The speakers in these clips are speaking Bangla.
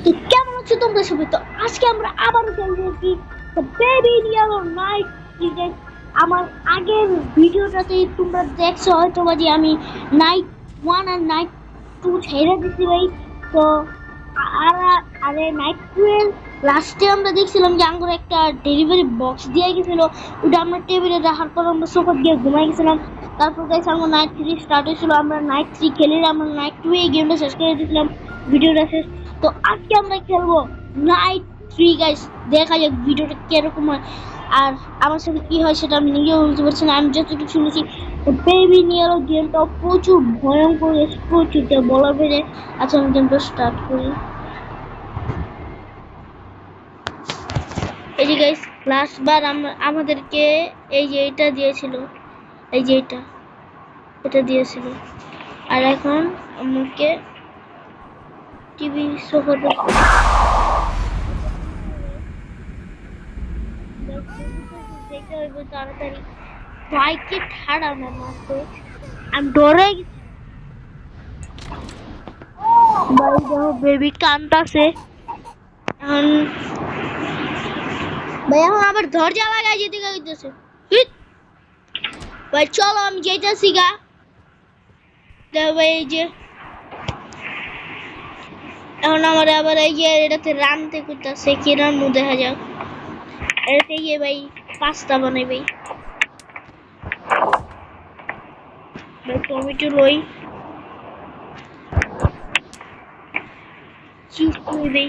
তো কেমন আছো তোমরা সবাই? তো আজকে আমরা আবারও খেলবো কি বেবি ইয়েলো নাইট ক্রিকেট। আমার আগের ভিডিওটাতে তোমরা দেখছো হয়তো বা যে আমি নাইট 1 আর নাইট 2 ছেড়ে দিছি ভাই। তো আর আরে নাইট 2 এর লাস্টে আমরা দেখছিলাম যে আঙ্গুর একটা ডেলিভারি বক্স দিয়ে গেছিল, ওটা আমরা টেবিলে রাখার পর আমরা সোফা দিয়ে ঘুমাই গেছিলাম। তারপর গাইস আমার নাইট 3 স্টার্ট হয়েছিল, আমরা নাইট 3 খেলে আমরা নাইট 2 এই গেমটা শেষ করে দিয়েছিলাম, ভিডিওটা শেষ। তো আজকে আমরা খেলবো নাইট 3 গাইস, দেখা যাক ভিডিওটা কিরকম হয় আর আমার সাথে কি হয় সেটা আমি নিজেও বুঝতে পারছি না। আমি যতটুকু শুনেছি বেবি নিয়ে গেমটা প্রচুর ভয়ঙ্কর, প্রচুর বলা বেড়ে। আচ্ছা আমি গেমটা স্টার্ট করি। এই যে গাইস লাস্ট বার আমাদেরকে এই যে এটা দিয়েছিল, এই যে এটা দিয়েছিল, আর এখন আমাকে টিভি সোফাতে দেখতে হইব তাড়াতাড়ি। বাইকে ঠাড়া না মাত্র আমি ডরে গেছি ভাই। দেখো বেবি কান্দাছে এখন ভাই, এখন আবার দরজা লাগাই যেতে গেছে ভাই। চলো আমি যেতেছি গা। দেখো ভাই এই যে এখন আমার আবার এই যে এটাতে রানতে করতেছে, কি রান্নু দেখা যাক। এটাতে গিয়ে ভাই পাস্তা বানাই ভাই। টমেটো লই, চিজ লই ভাই,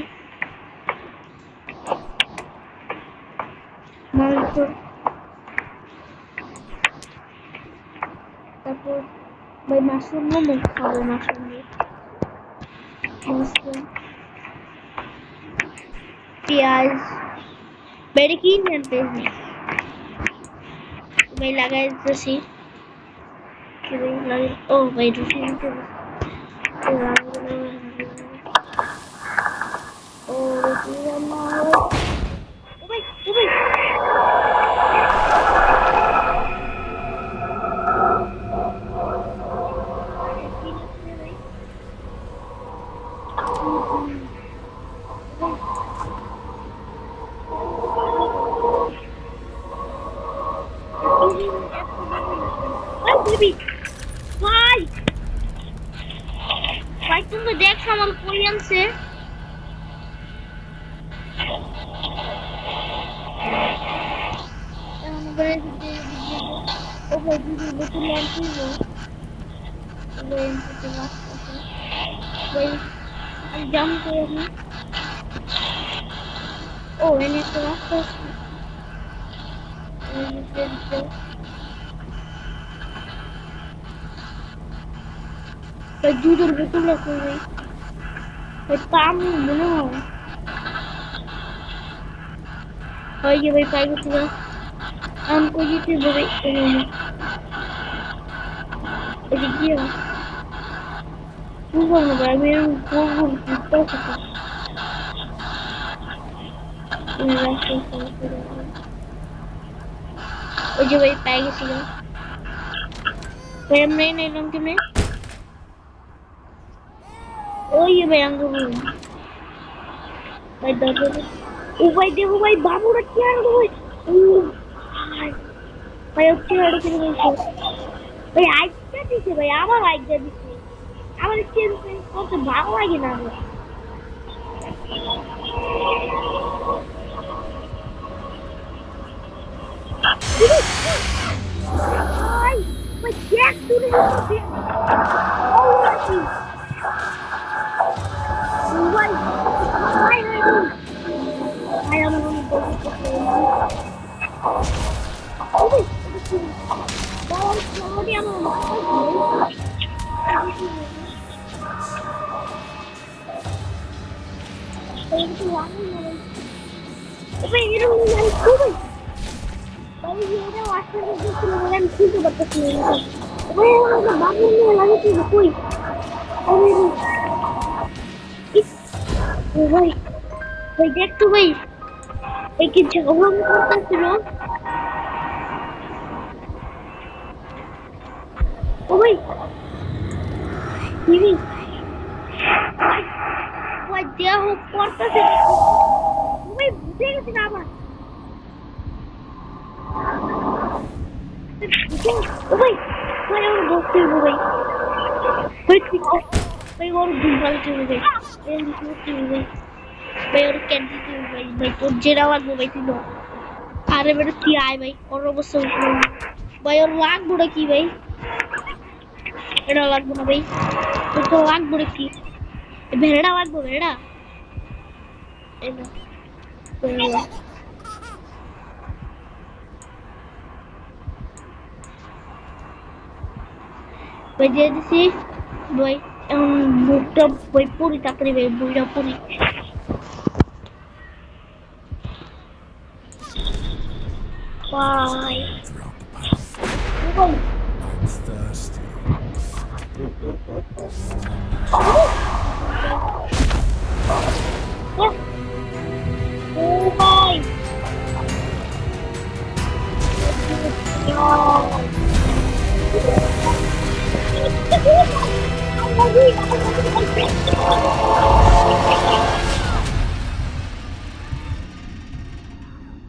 মাংস, তারপর ভাই মাশরুম মোমো খাবো, মাশরুম দিয়ে মাশরুম, পেঁয়াজ ভাই। এটা কি ইন্ডিয়ান পেঁয়াজ নেই ভাই, লাগাই দিতেছি ভাই, লাগাই। ও ভাই রুটি দিতে ও রুটি রান্না হয়। ও ভাই ও ভাই ভাই ভাই তুমি দেখছো আমার কোরিয়ানসে জাম করে নি। ও এনে একটা রাস্তা আছে, দুধের বোতল রাখো ভাই। পাম মনে হয় যে ভাই পাই গেছি না। আম কই যেতে হবে এটা কি বুঝলাম না ভাই, আমি এরকম করবো ওই যে ভাই পাই গেছি না ভাই। আমরা নিলাম কেমনে? ওই ভাই আঙ্গুর ভাই দরজা। ও ভাই দেখো ভাই বাবুরা কি আর ভাই। ও ভাই ভাই হচ্ছে এটা কি বলছো ভাই? আইডিয়া দিছে ভাই, আমার আইডিয়া দিছে, আমার চেঞ্জ করতে ভালো লাগে না আমার। ভাই ভাই দেখ তুই ভাই ভাই ভাই আমার অনেক ভাই ভাই দেখ তো ভাই এই কি ঝগড়া করতেছিল। ও ভাই টিভি ভাই দেহ করতেছে ভাই বুঝে গেছি না আবার ও ভাই ভাই আমার বসতে হবে ভাই ভাই ঠিক আছে ভাই ওর দুর্বলতা হয়ে যায় এই লিখতে হবে ভাই ভাই ওর ক্যান্ডি হবে ভাই ভাই তোর জেরা লাগবে ভাই তুই আরে বেটা তুই আয় ভাই ওর অবস্থা ভাই ওর লাগবো না কি ভাই এটা লাগবো না ভাই তোর তো লাগবো না কি ভেড়া লাগবো ভেড়া এই না ভাই দিয়ে দিছি ভাই এখন বুকটা ভাই পুরি তাড়াতাড়ি ভাই বইটা পুরি ভাই Thirsty. ও ভাই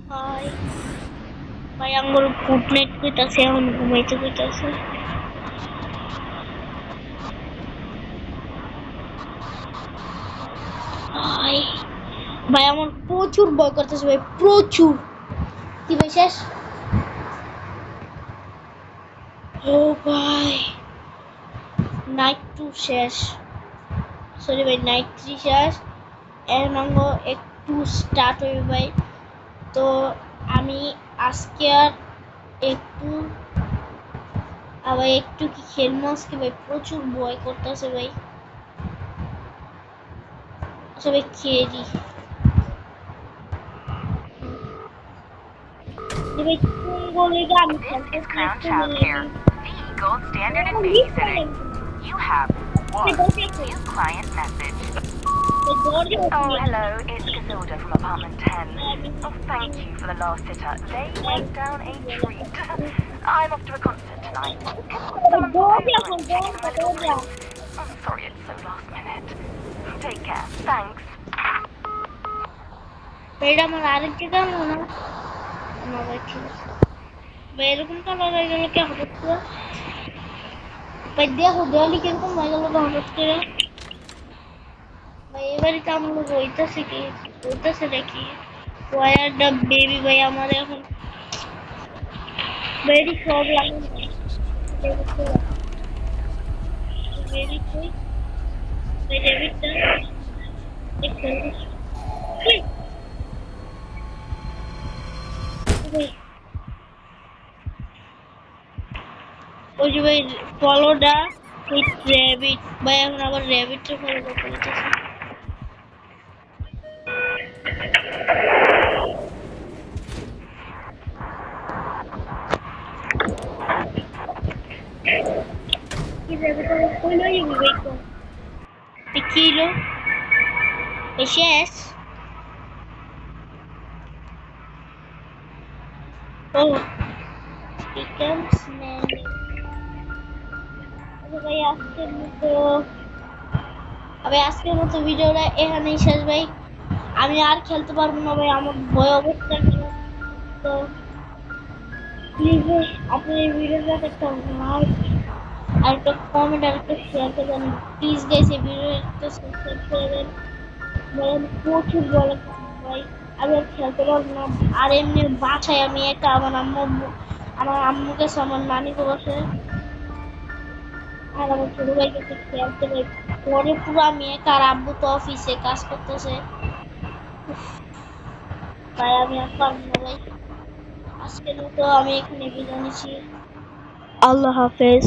ভাই ভাই আঙ্গুল ফুটনেট কইতাছে এখন ঘুমাইতে কইতাছে ভাই ভাই আমার প্রচুর ভয় করতেছে ভাই প্রচুর কি ভাই শেষ ও ভাই নাইট 2 শেষ সরি ভাই নাইট 3 শেষ এর নাম একটু স্টার্ট হইবে ভাই তো আমি আজকে আর একটু আবার একটু কি খেলবো আজকে ভাই প্রচুর ভয় করতেছে ভাই আচ্ছা ভাই খেয়ে দিই ভাই কোন গোলে আমি This is Crown Childcare, the gold standard in babysitting. You have one new client message. Oh, hello, it's Casilda from apartment 10. Oh, thank you for the last sitter. They went down a treat. I'm off to a concert tonight. I'm sorry it's so last minute. Take care. Thanks. এটা আমার আরেকটা গান না না ভাই ঠিক আছে ভাই এরকম কালার হয়ে গেল কি হঠাৎ করে ভাই দেখো দেওয়ালি কিরকম হয়ে গেল হঠাৎ করে ভাই এবারে তো আমরা বইতেছে কি বইতেছে নাকি ওয়ার দ্য বেবি ভাই আমার এখন ভেরি সব লাগে ভেরি কুইক ভাই ডেভিডটা দেখতে ওই যে ভাই ফলোটা উইথ র্যাবিট ভাই এখন আবার র্যাবিটটা ফলো করতে হচ্ছে কি র্যাবিটটা কইলো এই ভাই কো কিলো শেষ ও becomes nanny ভাই আজকের মতো ভিডিওটা এখানেই শেষ ভাই আমি আর খেলতে পারবো না ভাই আমার ভয় অবস্থা তো প্লিজ আপনি এই ভিডিওটা একটা লাইক আর একটা কমেন্ট আর একটা শেয়ার করে দেন প্লিজ গাইস এই ভিডিওটা সাবস্ক্রাইব করে দেন ভাই আমি প্রচুর বলে ভাই আমি আর খেলতে পারবো না আর এমনি বাসায় আমি একা আমার আম্মু কাছে আমার নানি বসে আর আমার ছোট ভাই কাছে খেলতে ভাই পরে পুরো আমি একা আর আব্বু তো অফিসে কাজ করতেছে তাই আমি আর পারবো না ভাই আজকের মতো আমি এখানে বিদায় নিচ্ছি আল্লাহ হাফেজ